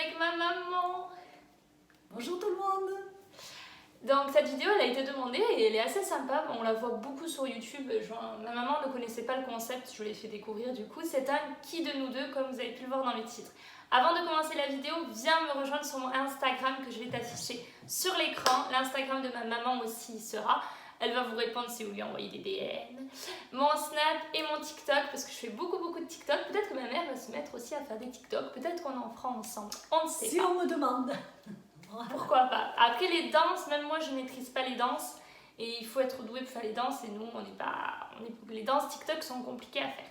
avec ma maman. Bonjour tout le monde. Donc cette vidéo elle a été demandée et elle est assez sympa, on la voit beaucoup sur YouTube. Ma maman ne connaissait pas le concept, je lui ai fait découvrir du coup. C'est un qui de nous deux comme vous avez pu le voir dans le titre. Avant de commencer la vidéo, viens me rejoindre sur mon Instagram que je vais t'afficher sur l'écran. L'Instagram de ma maman aussi y sera. Elle va vous répondre si vous lui envoyez des DM. Mon Snap et mon TikTok, parce que je fais beaucoup de TikTok. Peut-être que ma mère va se mettre aussi à faire des TikTok. Peut-être qu'on en fera ensemble. On ne sait si pas. Si on me demande. Pourquoi pas. Après les danses, même moi je ne maîtrise pas les danses. Et il faut être doué pour faire les danses. Et nous, les danses TikTok sont compliquées à faire.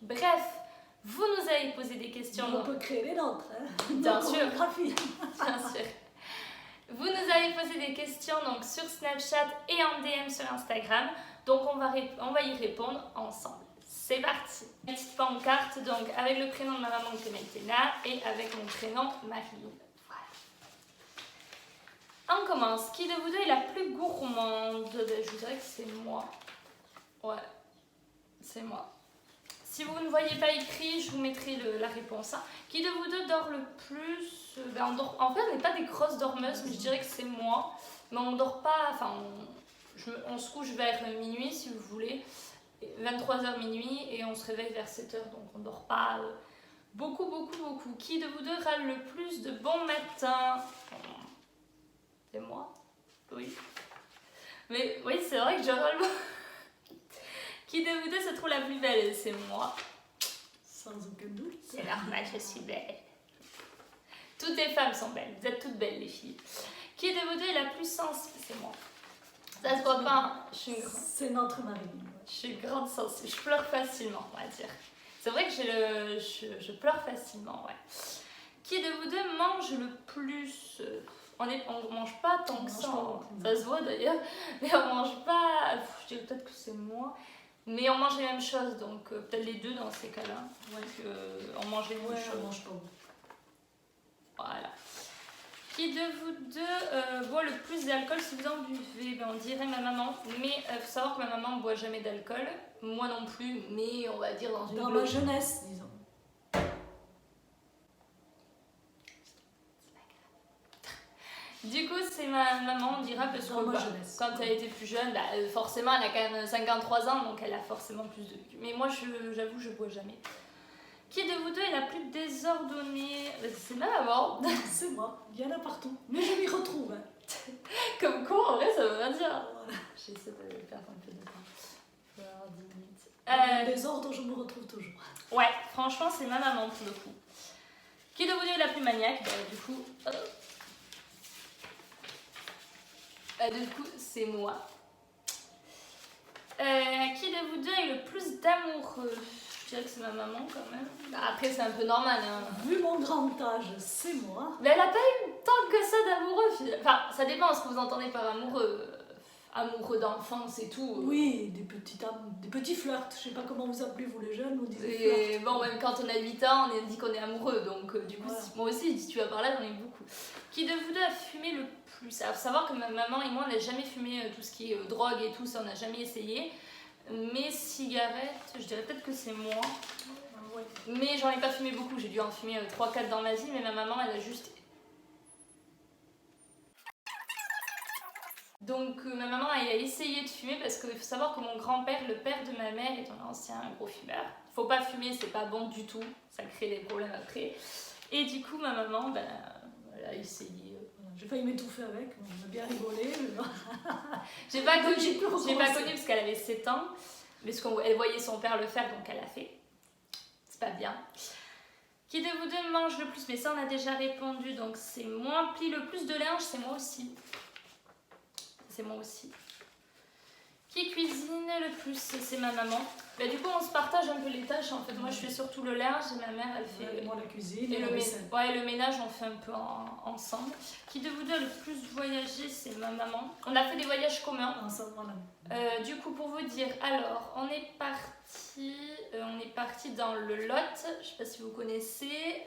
Bref, vous nous avez posé des questions. On peut créer les nôtres. Hein. Bien sûr. Bien sûr. Vous nous avez posé des questions donc, sur Snapchat et en DM sur Instagram. Donc on va y répondre ensemble. C'est parti. Une petite pancarte donc, avec le prénom de ma maman Clémentina et avec mon prénom Marie. Voilà. On commence. Qui de vous deux est la plus gourmande? Je vous dirais que c'est moi. Ouais, c'est moi. Si vous ne voyez pas écrit, je vous mettrai la réponse. Hein. Qui de vous deux dort le plus? En fait, on n'est pas des grosses dormeuses, mais je dirais que c'est moi. Mais on ne dort pas, enfin, on se couche vers minuit, si vous voulez, 23h minuit, et on se réveille vers 7h, donc on ne dort pas beaucoup. Qui de vous deux râle le plus de bon matin? C'est moi? Oui. Mais oui, c'est vrai que je râle. Qui de vous deux se trouve la plus belle? C'est moi. Sans aucun doute. C'est normal, je suis belle. Toutes les femmes sont belles. Vous êtes toutes belles, les filles. Qui de vous deux est la plus sensible? C'est moi. Ça se voit pas. C'est notre mari. Je suis grande sensible. Je pleure facilement, on va dire. C'est vrai que je pleure facilement, ouais. Qui de vous deux mange le plus? On mange pas tant que ça. Ça se voit d'ailleurs. Mais on mange pas. Je dirais peut-être que c'est moi. Mais on mange les mêmes choses, donc peut-être les deux dans ces cas-là. Ouais. On mange les mêmes choses. On mange pas. Voilà. Qui de vous deux boit le plus d'alcool si vous en buvez? Ben, on dirait ma maman. Mais il faut savoir que ma maman ne boit jamais d'alcool. Moi non plus, mais on va dire dans une... Dans ma jeunesse, disons. Du coup, c'est ma maman, on dira, parce que quand elle était plus jeune, bah, forcément, elle a quand même 53 ans, donc elle a forcément plus de... Mais moi, j'avoue, je bois jamais. Qui de vous deux est la plus désordonnée? C'est ma maman. C'est moi, il y en a partout. Mais je m'y retrouve. Hein. Comme quoi, en vrai, ça veut rien dire. Voilà. J'essaie de perdre un peu de temps. Il faut avoir 10 minutes. Dans le désordre, je me retrouve toujours. Ouais, franchement, c'est ma maman pour le coup. Qui de vous deux est la plus maniaque? Bah, du coup... du coup, c'est moi. Qui de vous deux est le plus d'amoureux? Je dirais que c'est ma maman quand même. Après, c'est un peu normal. Hein. Vu mon grand âge, c'est moi. Mais elle a pas eu tant que ça d'amoureux. Enfin, ça dépend ce que vous entendez par amoureux. Amoureux d'enfance et tout. Oui, des petits flirts. Je sais pas comment vous appelez, vous les jeunes, vous disiez flirts. Bon, même quand on a 8 ans, on dit qu'on est amoureux. Donc, du coup, voilà. Moi aussi, si tu vas par là, j'en ai beaucoup. Qui de vous deux a fumé le plus? Alors, faut savoir que ma maman et moi, on n'a jamais fumé tout ce qui est drogue et tout, ça, on n'a jamais essayé. Mais cigarettes, je dirais peut-être que c'est moi. Ouais. Mais j'en ai pas fumé beaucoup, j'ai dû en fumer 3-4 dans ma vie, mais ma maman, elle a juste... Donc ma maman, elle a essayé de fumer parce qu'il faut savoir que mon grand-père, le père de ma mère, est un ancien gros fumeur. Faut pas fumer, c'est pas bon du tout, ça crée des problèmes après. Et du coup, ma maman, ben, elle a essayé... J'ai failli m'étouffer avec, on a bien rigolé. J'ai pas connu parce qu'elle avait 7 ans, mais elle voyait son père le faire, donc elle a fait. C'est pas bien. Qui de vous deux mange le plus? Mais ça, on a déjà répondu, donc c'est moi. Plie le plus de linge, c'est moi aussi. C'est moi aussi. Qui cuisine le plus? C'est ma maman. Bah, du coup, on se partage un peu les tâches. En fait, moi, je fais surtout le linge et ma mère, elle fait... moi, la cuisine et le ménage, on fait un peu ensemble. Qui de vous deux a le plus voyagé? C'est ma maman. On a fait des voyages communs. Ensemble, voilà. Du coup, pour vous dire, alors, on est parti dans le Lot. Je sais pas si vous connaissez.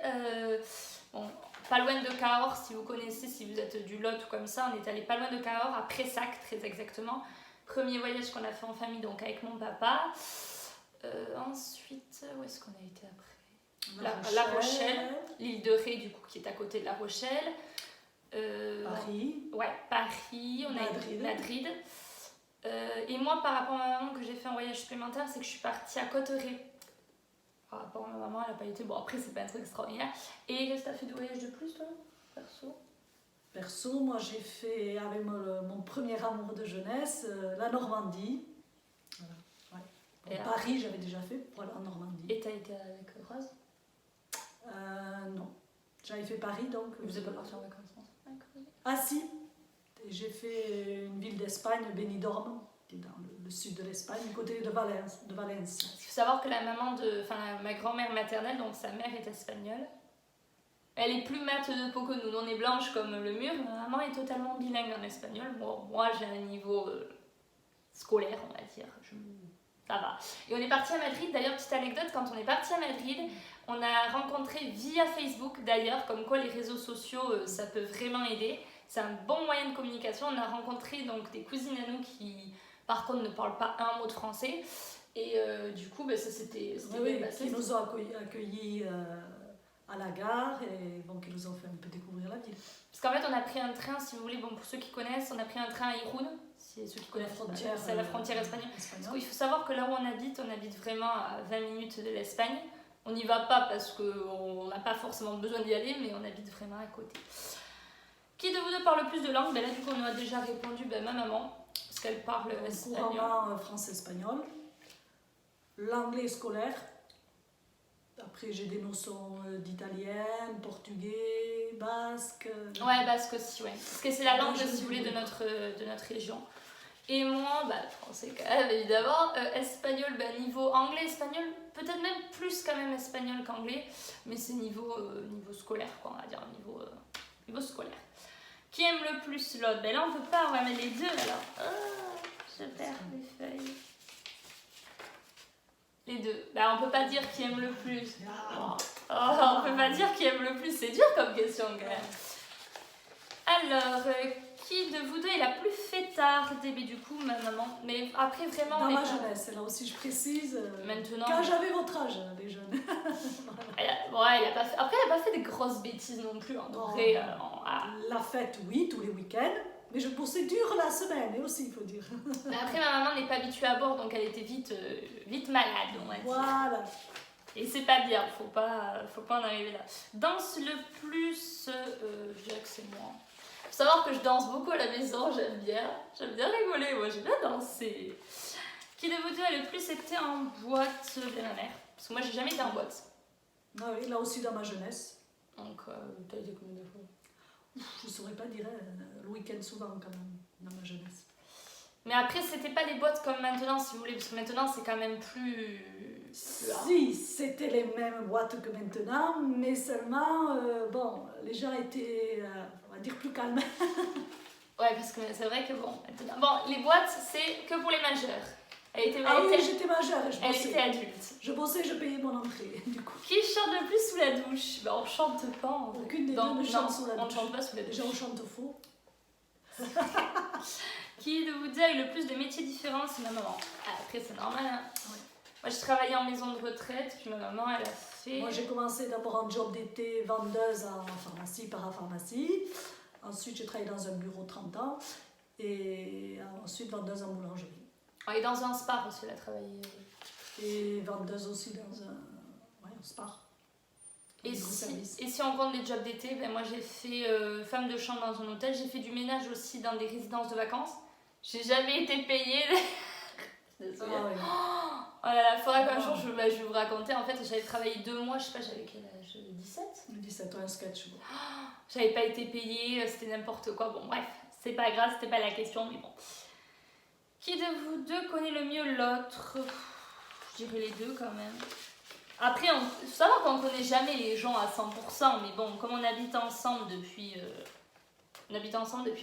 Bon, pas loin de Cahors, si vous connaissez, si vous êtes du Lot ou comme ça. On est allé pas loin de Cahors, à Pressac, très exactement. Premier voyage qu'on a fait en famille, donc avec mon papa. Ensuite, où est-ce qu'on a été après? La Rochelle, l'île de Ré, du coup, qui est à côté de La Rochelle. Paris. Ouais, Paris, on Madrid. a Madrid. Et moi, par rapport à ma maman, que j'ai fait un voyage supplémentaire, c'est que je suis partie à Cotteret. Par rapport à ma maman, elle n'a pas été. Bon, après, c'est pas un truc extraordinaire. Et qu'est-ce que t'as fait de voyage de plus, toi, perso? Perso, moi j'ai fait avec mon premier amour de jeunesse, la Normandie. Voilà. Ouais. Bon, Paris, j'avais déjà fait, voilà, en Normandie. Et t'as été avec Rose? Non. J'avais fait Paris donc. Vous n'êtes pas parti en vacances ensemble? Ah si, j'ai fait une ville d'Espagne, Benidorm, qui est dans le sud de l'Espagne, du côté de Valence. Il faut savoir que la maman ma grand-mère maternelle, donc sa mère est espagnole. Elle est plus mate de peau que nous. Nous, on est blanche comme le mur. Ma maman est totalement bilingue en espagnol. Bon, moi, j'ai un niveau scolaire, on va dire. Ça va. Et on est parti à Madrid. D'ailleurs, petite anecdote, quand on est parti à Madrid, on a rencontré via Facebook, d'ailleurs, comme quoi les réseaux sociaux, ça peut vraiment aider. C'est un bon moyen de communication. On a rencontré donc des cousines à nous qui, par contre, ne parlent pas un mot de français. Et du coup, ça c'était oui, qui nous ont accueillis à la gare et bon, qui nous ont fait un peu découvrir la ville. Parce qu'en fait, on a pris un train, si vous voulez, bon, pour ceux qui connaissent, on a pris un train à Irún, si ceux qui connaissent, c'est la frontière espagnole. Parce qu'il faut savoir que là où on habite vraiment à 20 minutes de l'Espagne. On n'y va pas parce qu'on n'a pas forcément besoin d'y aller, mais on habite vraiment à côté. Qui de vous deux parle le plus de langues? Là, du coup, on a déjà répondu, ma maman, parce qu'elle parle espagnol. Couramment français-espagnol. L'anglais scolaire. Après, j'ai des notions d'italien, portugais, basque. Ouais, basque aussi, ouais. Parce que c'est la langue, si vous voulez, de notre région. Et moi, français quand même, évidemment. Espagnol, niveau anglais-espagnol, peut-être même plus quand même espagnol qu'anglais. Mais c'est niveau scolaire, quoi, on va dire, niveau scolaire. Qui aime le plus l'autre? Là, on peut pas, on va mettre les deux, alors. Oh, je perds les feuilles. Les deux. On peut pas dire qui aime le plus. On peut pas dire qui aime le plus. C'est dur comme question quand même. Alors, qui de vous deux est la plus fêtarde? Du coup, ma maman. Mais après, vraiment. Dans ma jeunesse, là aussi je précise. Maintenant. Quand j'avais votre âge, les jeunes. Après, elle a pas fait des grosses bêtises non plus. La fête, oui, tous les week-ends. Mais je bossais dur la semaine, aussi, il faut dire. Mais après, ma maman n'est pas habituée à boire, donc elle était vite malade, on va dire. Voilà. Et c'est pas bien, faut pas en arriver là. Danse le plus, je dirais que c'est moi. Faut savoir que je danse beaucoup à la maison, j'aime bien rigoler, moi j'aime bien danser. Qui de vous deux a le plus été en boîte? De ma mère. Parce que moi j'ai jamais été en boîte. Ah oui, là aussi dans ma jeunesse. Donc, t'as été combien de fois? Je saurais pas dire, le week-end souvent quand même, dans ma jeunesse. Mais après, c'était pas des boîtes comme maintenant, si vous voulez, parce que maintenant c'est quand même plus. Si, c'était les mêmes boîtes que maintenant, mais seulement, les gens étaient, on va dire, plus calmes. Ouais, parce que c'est vrai que maintenant. Bon, les boîtes, c'est que pour les majeurs. J'étais majeure et je bossais. Elle était adulte. Je bossais, je payais mon entrée, du coup. Qui chante le plus sous la douche? On chante pas en vrai. Aucune des deux ne chante sous la douche. On ne chante pas sous la douche. Déjà, on chante faux. Qui de vous deux a eu le plus de métiers différents? C'est ma maman. Après, c'est normal. Hein. Ouais. Moi, je travaillais en maison de retraite, puis ma maman, elle a fait. Moi, j'ai commencé d'abord en job d'été, vendeuse en pharmacie, parapharmacie. Ensuite, j'ai travaillé dans un bureau 30 ans. Et ensuite, vendeuse en boulangerie. Et dans un spa aussi, elle a travaillé. Et vendeuse aussi dans un spa. Et si on compte les jobs d'été, moi j'ai fait femme de chambre dans un hôtel, j'ai fait du ménage aussi dans des résidences de vacances. J'ai jamais été payée. Désolée. Oh là là, faudra qu'un jour je vais vous raconter. En fait, j'avais travaillé 2 mois, je sais pas, j'avais quel âge? 17? 17 ans, un sketch. J'avais pas été payée, c'était n'importe quoi. Bon, bref, c'est pas grave, c'était pas la question, mais bon. Qui de vous deux connaît le mieux l'autre? Je dirais les deux quand même. Après, il faut savoir qu'on ne connaît jamais les gens à 100%, mais bon, comme on habite ensemble depuis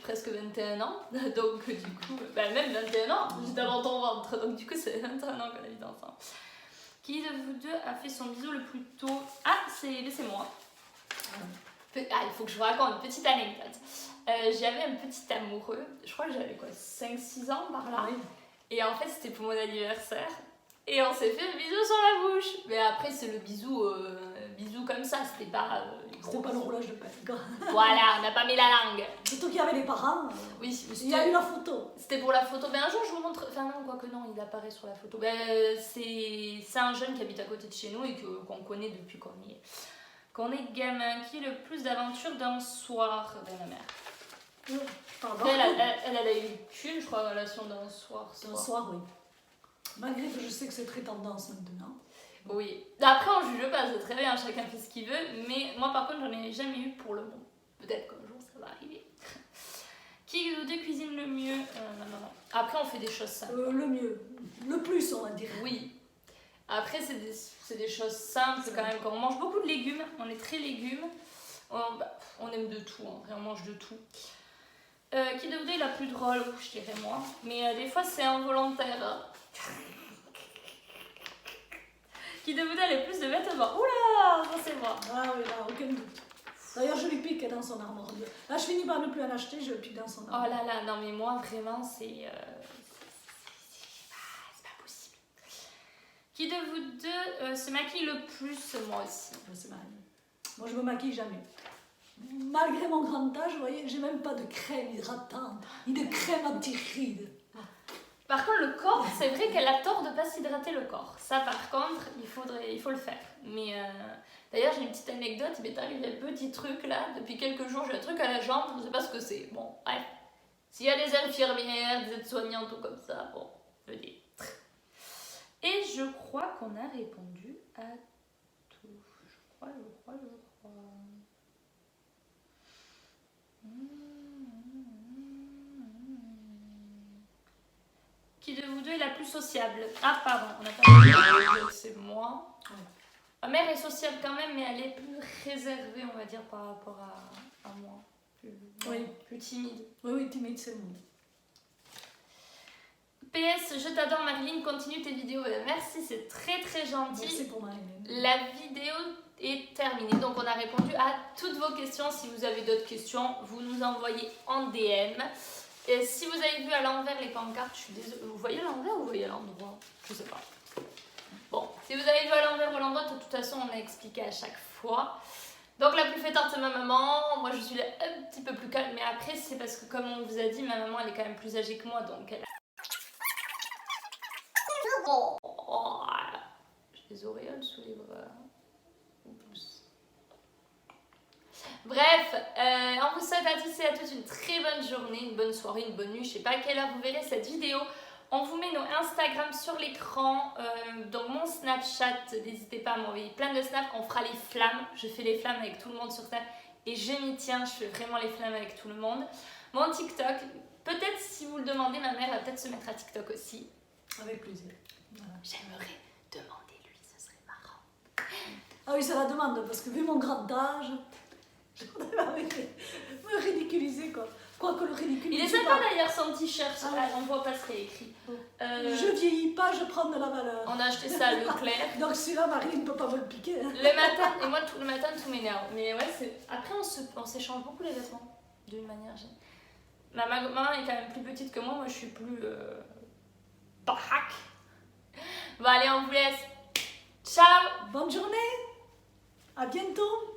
presque 21 ans, donc du coup, même 21 ans, juste avant ton ventre, donc du coup c'est 21 ans qu'on habite ensemble. Qui de vous deux a fait son bisou le plus tôt? Ah, c'est moi. Il faut que je vous raconte une petite anecdote. J'avais un petit amoureux, je crois que j'avais 5-6 ans par là, et en fait c'était pour mon anniversaire. Et on s'est fait un bisou sur la bouche. Mais après, c'est le bisou bisous comme ça, c'était pas C'était pas le roulage de pelle, quoi. Voilà, on n'a pas mis la langue. Surtout qu'il y avait les parents. Oui, Il y a eu la photo. C'était pour la photo. Ben, un jour, je vous montre. Enfin, non, quoique non, il apparaît sur la photo. Ben, c'est un jeune qui habite à côté de chez nous et qu'on connaît depuis qu'on est gamin. Qui a le plus d'aventures d'un soir? Ben, ma mère. Pardon. Elle a eu qu'une, je crois, relation d'un soir. Un soir, oui. Malgré que je sais que c'est très tendance maintenant. Oui. Après, on juge pas, c'est très bien, chacun fait ce qu'il veut. Mais moi, par contre, j'en ai jamais eu pour le moment. Peut-être qu'un jour, ça va arriver. Qui de deux cuisine le mieux? Non. Après, on fait des choses simples. Le mieux. Le plus, on va dire. Oui. Après, c'est des choses simples quand même. Quand on mange beaucoup de légumes, on est très légumes. On aime de tout, hein. On mange de tout. Qui de vous deux est la plus drôle? Je dirais moi. Mais des fois, c'est involontaire. Hein. Qui de vous deux a le plus de vêtements? Oula, ça c'est moi. Ah oui, là, aucun doute. D'ailleurs, je lui pique dans son armoire. Là, je finis par ne plus en acheter, je le pique dans son armoire. Oh là là, non mais moi, vraiment, c'est pas possible. Qui de vous deux se maquille le plus? Moi aussi. C'est marrant. Moi, je me maquille jamais. Malgré mon grand âge, vous voyez, j'ai même pas de crème hydratante, ni de crème anti-rides. Par contre, le corps, c'est vrai qu'elle a tort de ne pas s'hydrater le corps. Ça, par contre, il faut le faire. Mais d'ailleurs, j'ai une petite anecdote. Il m'est arrivé un petit truc là. Depuis quelques jours, j'ai un truc à la jambe. Je ne sais pas ce que c'est. Bon, bref. S'il y a des infirmières, des aides-soignantes ou comme ça, bon, venez. Et je crois qu'on a répondu à tout. Je crois. Qui de vous deux est la plus sociable? Ah, pardon, on n'a pas dit, c'est moi. Ouais. Ma mère est sociable quand même, mais elle est plus réservée, on va dire, par rapport à moi. Plus timide. Oui, timide, c'est moi. PS, je t'adore Marilyn, continue tes vidéos. Merci, c'est très très gentil. Merci pour Marilyn. La vidéo est terminée, donc on a répondu à toutes vos questions. Si vous avez d'autres questions, vous nous envoyez en DM. Et si vous avez vu à l'envers les pancartes, je suis désolée. Vous voyez à l'envers ou vous voyez à l'endroit? Je sais pas. Bon, si vous avez vu à l'envers ou à l'endroit, de toute façon, on a expliqué à chaque fois. Donc la plus fêtante, c'est ma maman. Moi, je suis là un petit peu plus calme. Mais après, c'est parce que, comme on vous a dit, ma maman, elle est quand même plus âgée que moi. Donc elle a... J'ai des auréoles sous les bras. Bref, on vous souhaite à tous et à toutes une très bonne journée, une bonne soirée, une bonne nuit. Je sais pas à quelle heure vous verrez cette vidéo. On vous met nos Instagram sur l'écran, donc mon Snapchat, n'hésitez pas à m'envoyer plein de snaps. On fera les flammes, je fais les flammes avec tout le monde sur Snap et je m'y tiens, je fais vraiment les flammes avec tout le monde. Mon TikTok, peut-être si vous le demandez, ma mère va peut-être se mettre à TikTok aussi. Avec plaisir. Voilà. J'aimerais demander lui, ce serait marrant. Ah oui, ça la demande, parce que vu mon grand âge, je voudrais me ridiculiser quoi. Quoique le ridicule. Il est sympa d'ailleurs son t-shirt, on voit pas ce qu'il y a écrit. Je vieillis pas, je prends de la valeur. On a acheté ça à Leclerc. Donc celui-là, Marilyn ne peut pas me le piquer. Hein. Le matin, et moi tout le matin tout m'énerve. Mais ouais, après on s'échange beaucoup les vêtements, d'une manière générale. Ma maman est quand même plus petite que moi je suis plus... baraque. Bon allez, on vous laisse. Ciao. Bonne journée. À bientôt.